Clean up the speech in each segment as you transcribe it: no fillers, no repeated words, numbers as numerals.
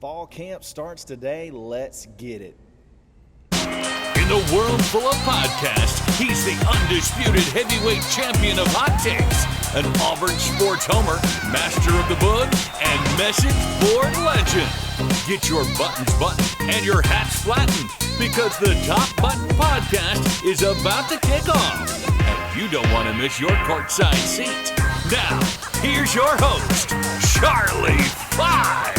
Fall camp starts today. Let's get it. In a world full of podcasts, he's the undisputed heavyweight champion of hot takes, an Auburn sports homer, master of the book, and message board legend. Get your buttons buttoned and your hats flattened, because the Top Button Podcast is about to kick off, and you don't want to miss your courtside seat. Now, here's your host, Charlie Five.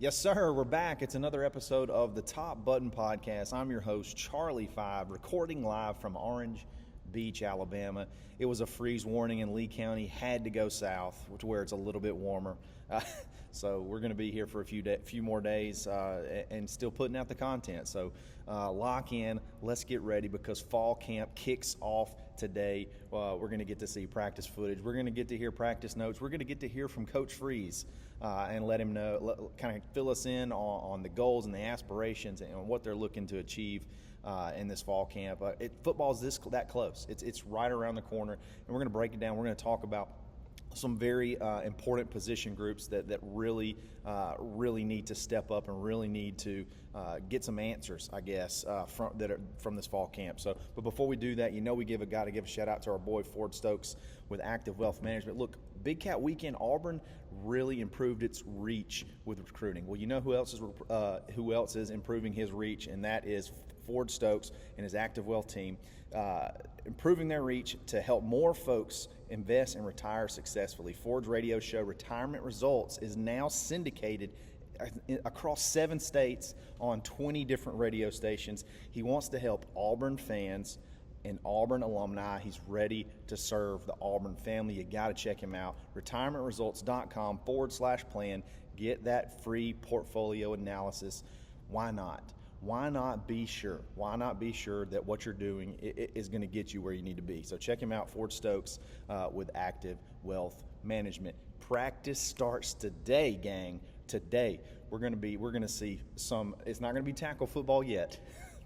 Yes, sir. We're back. It's another episode of the Top Button Podcast. I'm your host, Charlie Five, recording live from Orange Beach, Alabama. It was a freeze warning in Lee County. Had to go south to where it's a little bit warmer. So we're going to be here for a few more days and still putting out the content. So lock in. Let's get ready because fall camp kicks off today. We're going to get to see practice footage. We're going to get to hear practice notes. We're going to get to hear from Coach Freeze and let him know, kind of fill us in on the goals and the aspirations and what they're looking to achieve in this fall camp. Football's that close. It's right around the corner, and we're going to break it down. We're going to talk about some very important position groups that really need to step up and really need to get some answers, I guess, from this fall camp. So, but before we do that, we got to give a shout out to our boy Ford Stokes with Active Wealth Management. Look, Big Cat Weekend, Auburn really improved its reach with recruiting. Well, you know who else is improving his reach, and that is Ford Stokes and his Active Wealth team, improving their reach to help more folks invest and retire successfully. Ford's radio show, Retirement Results, is now syndicated across 7 states on 20 different radio stations. He wants to help Auburn fans and Auburn alumni. He's ready to serve the Auburn family. You got to check him out. retirementresults.com/plan. Get that free portfolio analysis. Why not? Why not be sure? Why not be sure that what you're doing is going to get you where you need to be? So check him out, Ford Stokes, with Active Wealth Management. Practice starts today, gang. Today we're going to see some. It's not going to be tackle football yet.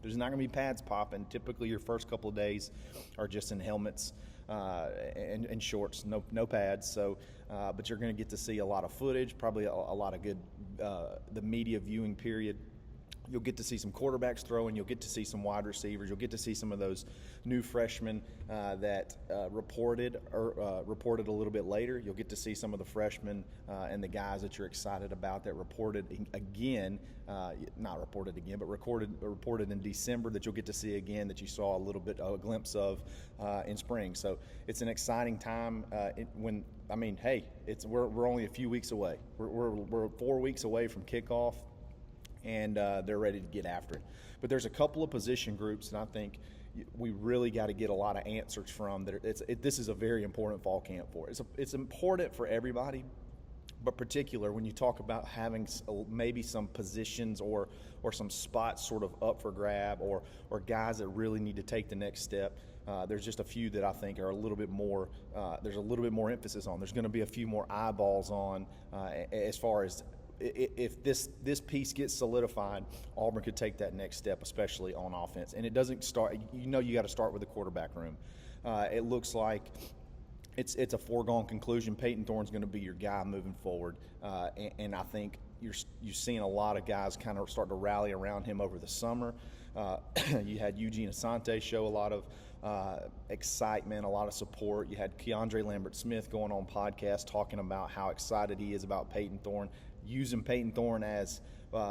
There's not going to be pads popping. Typically, your first couple of days are just in helmets and shorts, no pads. So, but you're going to get to see a lot of footage, probably a lot of good the media viewing period. You'll get to see some quarterbacks throwing. You'll get to see some wide receivers. You'll get to see some of those new freshmen that reported a little bit later. You'll get to see some of the freshmen and the guys that you're excited about that reported again, reported in December, that you'll get to see again, that you saw a little bit of a glimpse of in spring. So it's an exciting time we're only a few weeks away. We're 4 weeks away from kickoff. And they're ready to get after it. But there's a couple of position groups that I think we really got to get a lot of answers from. This is a very important fall camp for. It's important for everybody, but particular when you talk about having maybe some positions or some spots sort of up for grab or guys that really need to take the next step. There's just a few that I think are a little bit more. There's a little bit more emphasis on. There's going to be a few more eyeballs on as far as. If this piece gets solidified, Auburn could take that next step, especially on offense. And it doesn't start. You got to start with the quarterback room. It looks like it's a foregone conclusion. Payton Thorne's going to be your guy moving forward, and I think you're seeing a lot of guys kind of start to rally around him over the summer. You had Eugene Asante show a lot of excitement, a lot of support. You had Keandre Lambert-Smith going on podcast talking about how excited he is about Payton Thorne. Using Payton Thorne as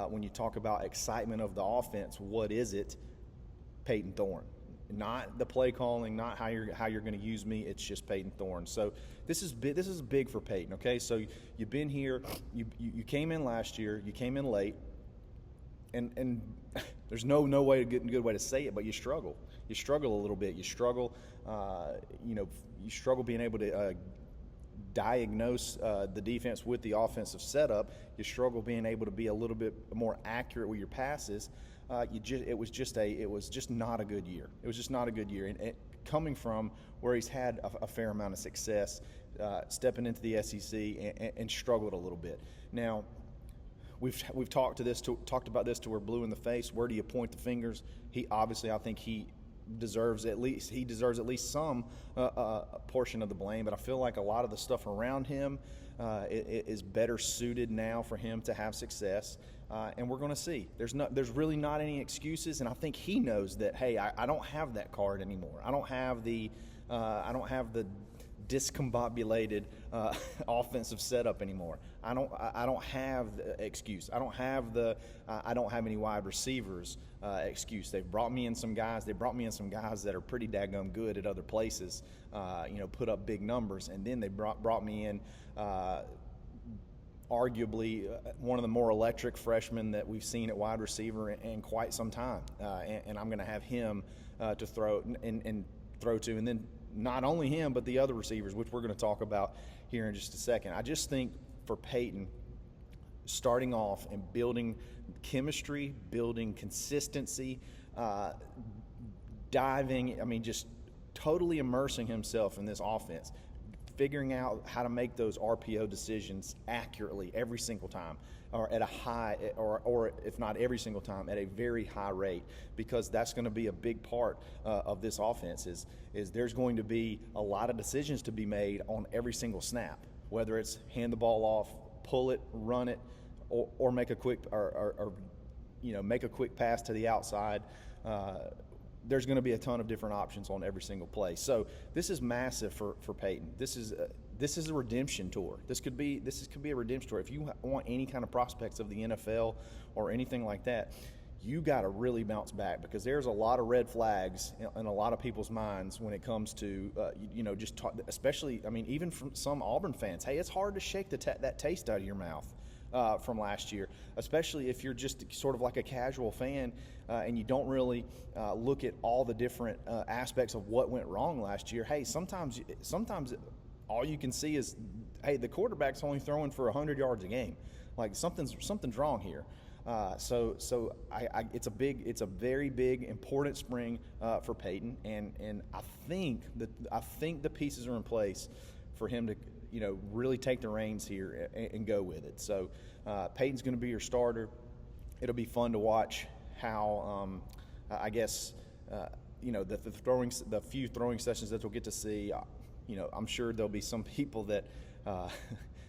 when you talk about excitement of the offense, what is it? Payton Thorne, not the play calling, not how you're going to use me. It's just Payton Thorne. So this is big for Payton. Okay, so you've been here. You came in last year. You came in late, and there's no good way to say it, but you struggle. You struggle a little bit. You struggle. You struggle being able to. Diagnose the defense with the offensive setup. You struggle being able to be a little bit more accurate with your passes. It was just not a good year. It was just not a good year. And coming from where he's had a fair amount of success, stepping into the SEC and struggled a little bit. Now, we've talked about this till we're blue in the face. Where do you point the fingers? I think he deserves at least some portion of the blame. But I feel like a lot of the stuff around him is better suited now for him to have success. And we're going to see. There's really not any excuses, and I think he knows that. Hey, I don't have that card anymore. I don't have the discombobulated offensive setup anymore. I don't have the excuse. I don't have I don't have any wide receivers excuse. They've brought me in some guys. They brought me in some guys that are pretty daggum good at other places. Put up big numbers, and then they brought me in. Arguably one of the more electric freshmen that we've seen at wide receiver in quite some time, and I'm going to have him to throw and throw to, and then not only him but the other receivers, which we're going to talk about here in just a second. I just think for Payton, starting off and building chemistry, building consistency, just totally immersing himself in this offense, figuring out how to make those RPO decisions accurately every single time, or at a high, or if not every single time, at a very high rate, because that's going to be a big part of this offense. Is there's going to be a lot of decisions to be made on every single snap, whether it's hand the ball off, pull it, run it, or make a quick make a quick pass to the outside. There's going to be a ton of different options on every single play. So this is massive for Payton. This is a redemption tour. This could be a redemption tour. If you want any kind of prospects of the NFL or anything like that, you got to really bounce back, because there's a lot of red flags in a lot of people's minds when it comes to especially, even from some Auburn fans. Hey, it's hard to shake that taste out of your mouth from last year, especially if you're just sort of like a casual fan and you don't really look at all the different aspects of what went wrong last year. Hey, sometimes all you can see is, hey, the quarterback's only throwing for 100 yards a game. Like something's wrong here. So it's a very big, important spring for Payton, and I think the pieces are in place for him to really take the reins here and go with it. So Payton's going to be your starter. It'll be fun to watch how the few throwing sessions that we'll get to see. I'm sure there'll be some people that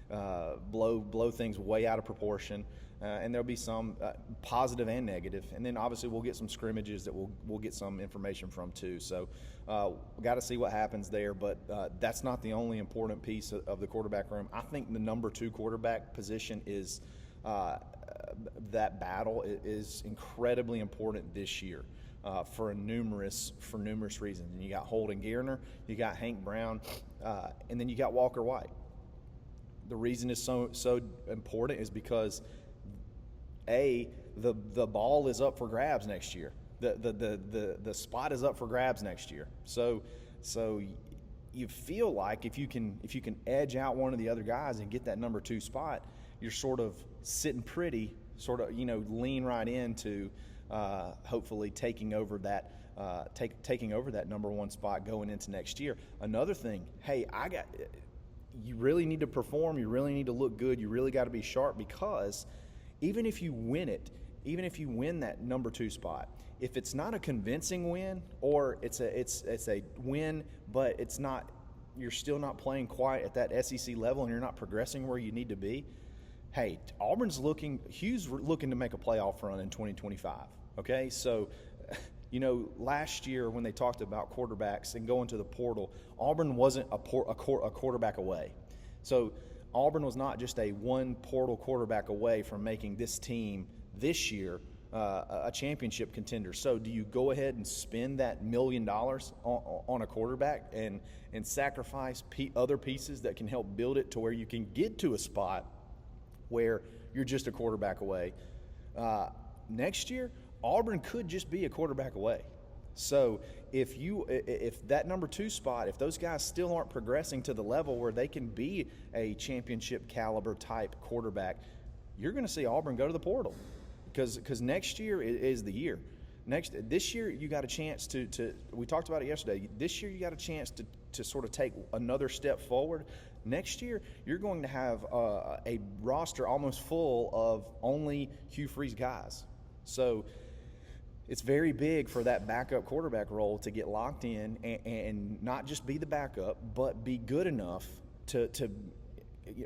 blow things way out of proportion, and there'll be some positive and negative, and then obviously we'll get some scrimmages that we'll get some information from too. So we got to see what happens there, but that's not the only important piece of the quarterback room. I think the number 2 quarterback position is that battle is incredibly important this year. For numerous reasons. And you got Holden Gierner, you got Hank Brown, and then you got Walker White. The reason it's so important is because the ball is up for grabs next year. The spot is up for grabs next year. So you feel like if you can edge out one of the other guys and get that number 2 spot, you're sort of sitting pretty, lean right into hopefully taking over that number 1 spot going into next year. Another thing, hey, you really need to perform, you really need to look good, you really got to be sharp, because even if you win that number 2 spot, if it's not a convincing win, or it's a win but you're still not playing quite at that SEC level and you're not progressing where you need to be, hey, Hugh's looking to make a playoff run in 2025. Okay, so last year when they talked about quarterbacks and going to the portal, Auburn wasn't a quarterback away. So Auburn was not just a one portal quarterback away from making this team this year a championship contender. So do you go ahead and spend that $1 million on a quarterback and sacrifice other pieces that can help build it to where you can get to a spot where you're just a quarterback away? Next year, Auburn could just be a quarterback away. So if that number 2 spot, if those guys still aren't progressing to the level where they can be a championship caliber type quarterback, you're going to see Auburn go to the portal, because next year is the year. This year you got a chance to we talked about it yesterday. This year you got a chance to sort of take another step forward. Next year you're going to have a roster almost full of only Hugh Freeze guys. So it's very big for that backup quarterback role to get locked in and not just be the backup, but be good enough to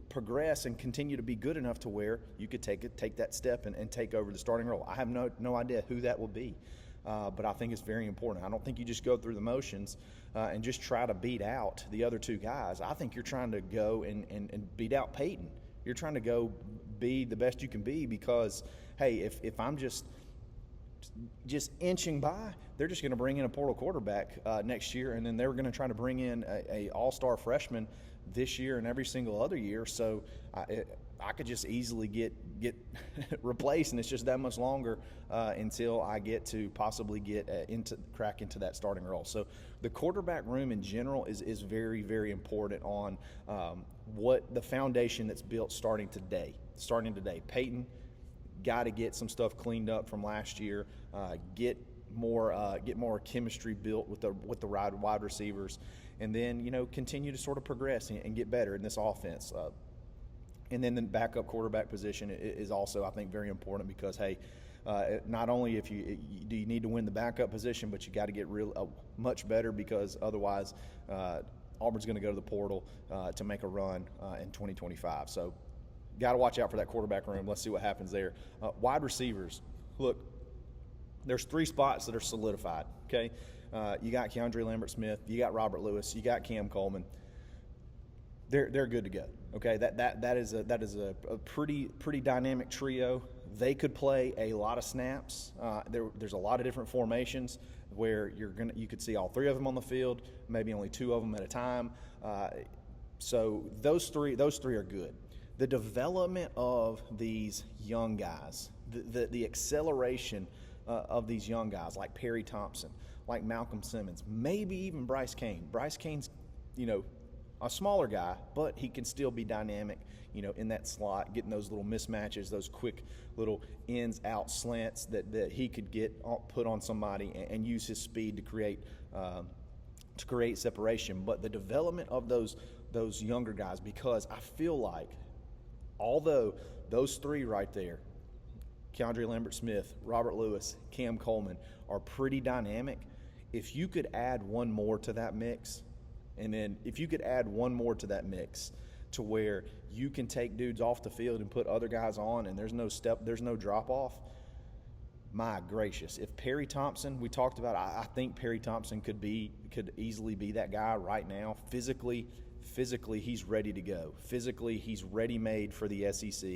progress and continue to be good enough to where you could take that step and take over the starting role. I have no idea who that will be, but I think it's very important. I don't think you just go through the motions and just try to beat out the other two guys. I think you're trying to go and beat out Payton. You're trying to go be the best you can be because, hey, if I'm just inching by, they're just going to bring in a portal quarterback next year, and then they're going to try to bring in a all-star freshman this year and every single other year. So I could just easily get replaced, and it's just that much longer until I get to possibly get crack into that starting role. So the quarterback room in general is very, very important on what the foundation that's built starting today. Payton got to get some stuff cleaned up from last year, get more chemistry built with the wide receivers, and then continue to sort of progress and get better in this offense. And then the backup quarterback position is also, I think, very important because, hey, not only do you need to win the backup position, but you got to get much better because otherwise Auburn's going to go to the portal to make a run in 2025. So got to watch out for that quarterback room. Let's see what happens there. Wide receivers, look, there's 3 spots that are solidified, okay? You got Keandre Lambert-Smith, you got Robert Lewis, you got Cam Coleman. They're good to go, okay? That is a pretty dynamic trio. They could play a lot of snaps. There's a lot of different formations where you could see all 3 of them on the field, maybe only 2 of them at a time. So those three are good. The development of these young guys, the acceleration of these young guys like Perry Thompson, like Malcolm Simmons, maybe even Bryce Cain. Bryce Cain's, a smaller guy, but he can still be dynamic, in that slot, getting those little mismatches, those quick little ins, out slants that he could put on somebody and use his speed to create separation. But the development of those younger guys, because I feel like although those 3 right there, Keandre Lambert-Smith, Robert Lewis, Cam Coleman, are pretty dynamic, if you could add one more to that mix, and then if you could add one more to that mix to where you can take dudes off the field and put other guys on and there's no drop-off, my gracious. If Perry Thompson, we talked about, I think Perry Thompson could easily be that guy right now. Physically, he's ready to go. Physically, he's ready-made for the SEC.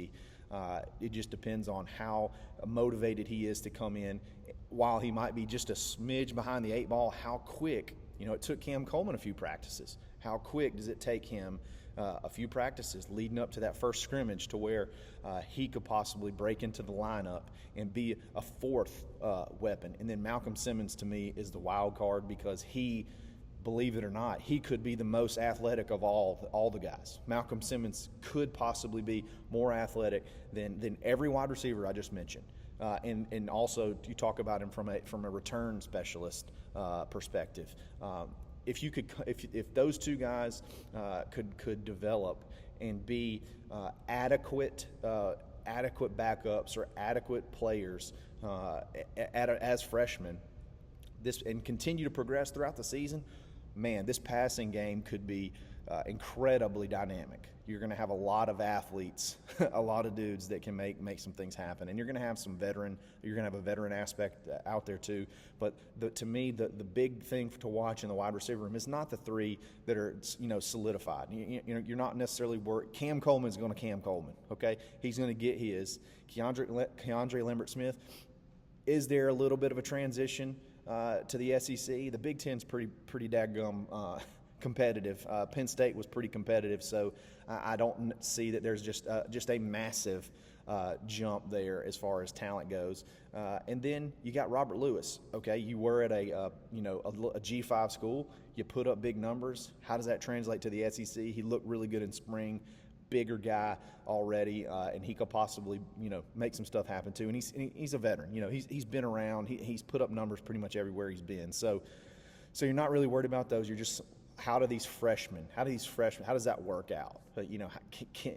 It just depends on how motivated he is to come in. While he might be just a smidge behind the 8 ball, how quick, it took Cam Coleman a few practices. How quick does it take him a few practices leading up to that first scrimmage to where he could possibly break into the lineup and be a 4th weapon? And then Malcolm Simmons, to me, is the wild card because he, believe it or not, he could be the most athletic of all the guys. Malcolm Simmons could possibly be more athletic than every wide receiver I just mentioned. And also, you talk about him from a return specialist perspective. If those 2 guys could develop and be adequate backups or adequate players as freshmen, and continue to progress throughout the season, man, this passing game could be incredibly dynamic. You're going to have a lot of athletes, a lot of dudes that can make some things happen, and you're going to have you're going to have a veteran aspect out there too. But to me, the big thing to watch in the wide receiver room is not the 3 that are solidified. You're not necessarily worried. Cam Coleman's going to Cam Coleman, okay? He's going to get his. Keandre Lambert-Smith. Is there a little bit of a transition to the SEC? The Big Ten's pretty daggum competitive. Penn State was pretty competitive, so I don't see that there's just a massive jump there as far as talent goes. And then you got Robert Lewis. Okay, you were at a G5 school. You put up big numbers. How does that translate to the SEC? He looked really good in spring. Bigger guy already, and he could possibly make some stuff happen too. And he's a veteran. He's been around. He's put up numbers pretty much everywhere he's been. So you're not really worried about those. You're just, how does that work out? But,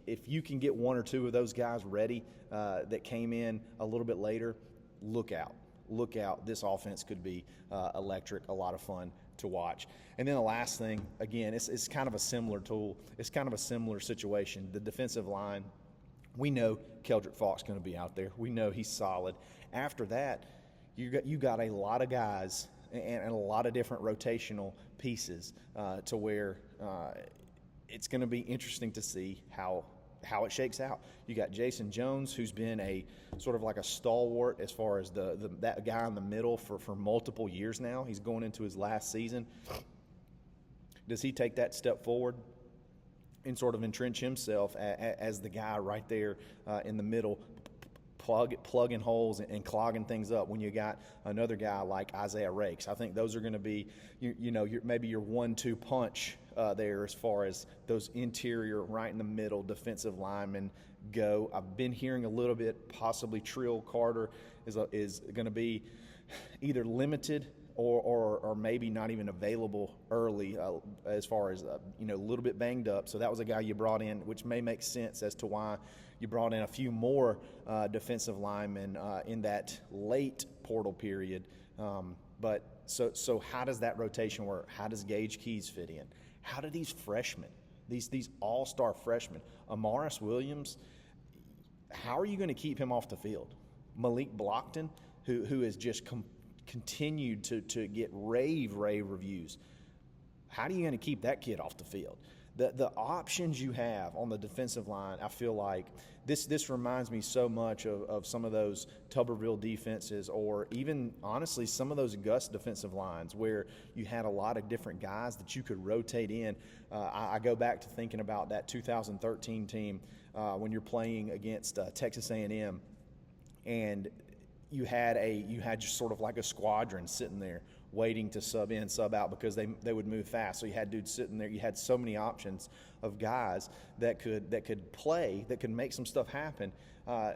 if you can get 1 or 2 of those guys ready that came in a little bit later, look out. look out, this offense could be electric, a lot of fun to watch. And then the last thing, again, it's kind of a similar tool. It's kind of a similar situation. The defensive line, we know Keldrick Faulk's going to be out there. We know he's solid. After that, you got a lot of guys and a lot of different rotational pieces to where it's going to be interesting to see how it shakes out. You got Jason Jones, who's been a sort of like a stalwart as far as that guy in the middle for multiple years now. He's going into his last season. Does he take that step forward and sort of entrench himself as the guy right there in the middle, plugging holes and clogging things up when you got another guy like Isaiah Rakes? I think those are going to be, maybe your 1-2 punch there as far as those interior, right in the middle defensive linemen go. I've been hearing a little bit, possibly Trill Carter is going to be either limited or maybe not even available early as far as, a little bit banged up. So that was a guy you brought in, which may make sense as to why you brought in a few more defensive linemen in that late portal period. But so how does that rotation work? How does Gage Keys fit in? How do these freshmen, these all-star freshmen, Amaris Williams, how are you going to keep him off the field? Malik Blockton, who has just continued to get rave reviews. How are you going to keep that kid off the field? The options you have on the defensive line, I feel like this reminds me so much of some of those Tuberville defenses, or even honestly some of those Gus defensive lines where you had a lot of different guys that you could rotate in. I go back to thinking about that 2013 team when you're playing against Texas A&M, and you had just sort of like a squadron sitting there waiting to sub in, sub out, because they would move fast. So you had dudes sitting there. You had so many options of guys that could play, that could make some stuff happen. I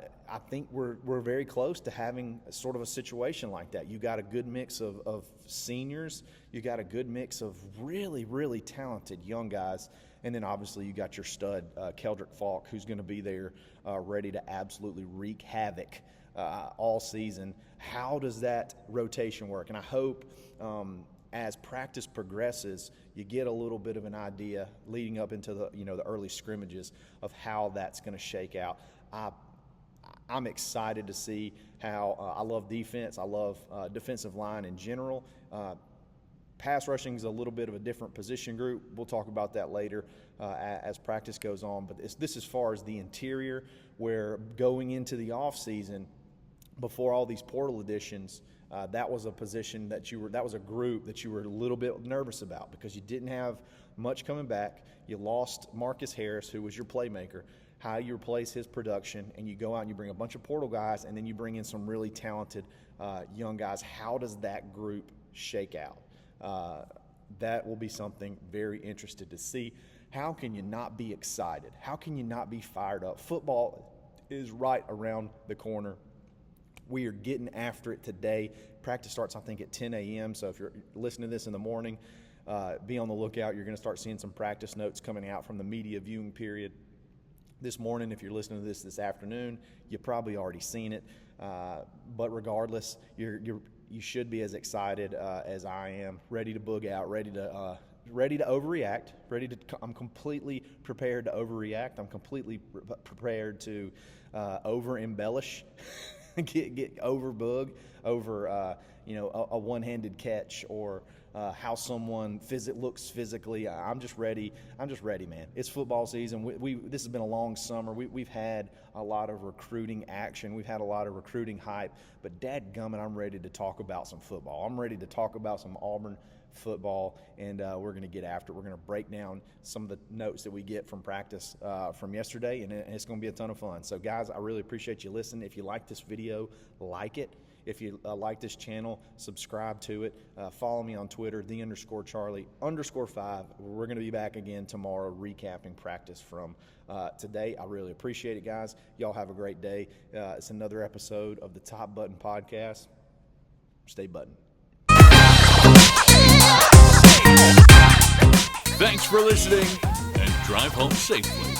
think we're very close to having sort of a situation like that. You got a good mix of seniors. You got a good mix of really, really talented young guys. And then obviously you got your stud, Keldrick Faulk, who's going to be there ready to absolutely wreak havoc all season. How does that rotation work? And I hope as practice progresses, you get a little bit of an idea leading up into the early scrimmages of how that's going to shake out. I'm excited to see how I love defense. I love defensive line in general. Pass rushing is a little bit of a different position group. We'll talk about that later as practice goes on. But this as far as the interior, where going into the offseason, before all these portal additions, that was a position that was a group that you were a little bit nervous about because you didn't have much coming back. You lost Marcus Harris, who was your playmaker. How you replace his production, and you go out and you bring a bunch of portal guys, and then you bring in some really talented young guys. How does that group shake out? That will be something very interested to see. How can you not be excited? How can you not be fired up? Football is right around the corner. We are getting after it today. Practice starts, I think, at 10 a.m. So if you're listening to this in the morning, be on the lookout. You're going to start seeing some practice notes coming out from the media viewing period. This morning, if you're listening to this afternoon, you've probably already seen it. But regardless, you should be as excited as I am, ready to boog out, ready to overreact, I'm completely prepared to overreact. I'm completely prepared to over-embellish, get over-boog, over a one-handed catch, or how someone looks physically. I'm just ready, man. It's football season. This has been a long summer. We've had a lot of recruiting action. We've had a lot of recruiting hype. But dadgummit, I'm ready to talk about some football. I'm ready to talk about some Auburn football, and we're going to get after it. We're going to break down some of the notes that we get from practice from yesterday, and it's going to be a ton of fun. So, guys, I really appreciate you listening. If you like this video, like it. If you like this channel, subscribe to it. Follow me on Twitter, _Charlie_5. We're going to be back again tomorrow recapping practice from today. I really appreciate it, guys. Y'all have a great day. It's another episode of the Top Button Podcast. Stay buttoned. Thanks for listening, and drive home safely.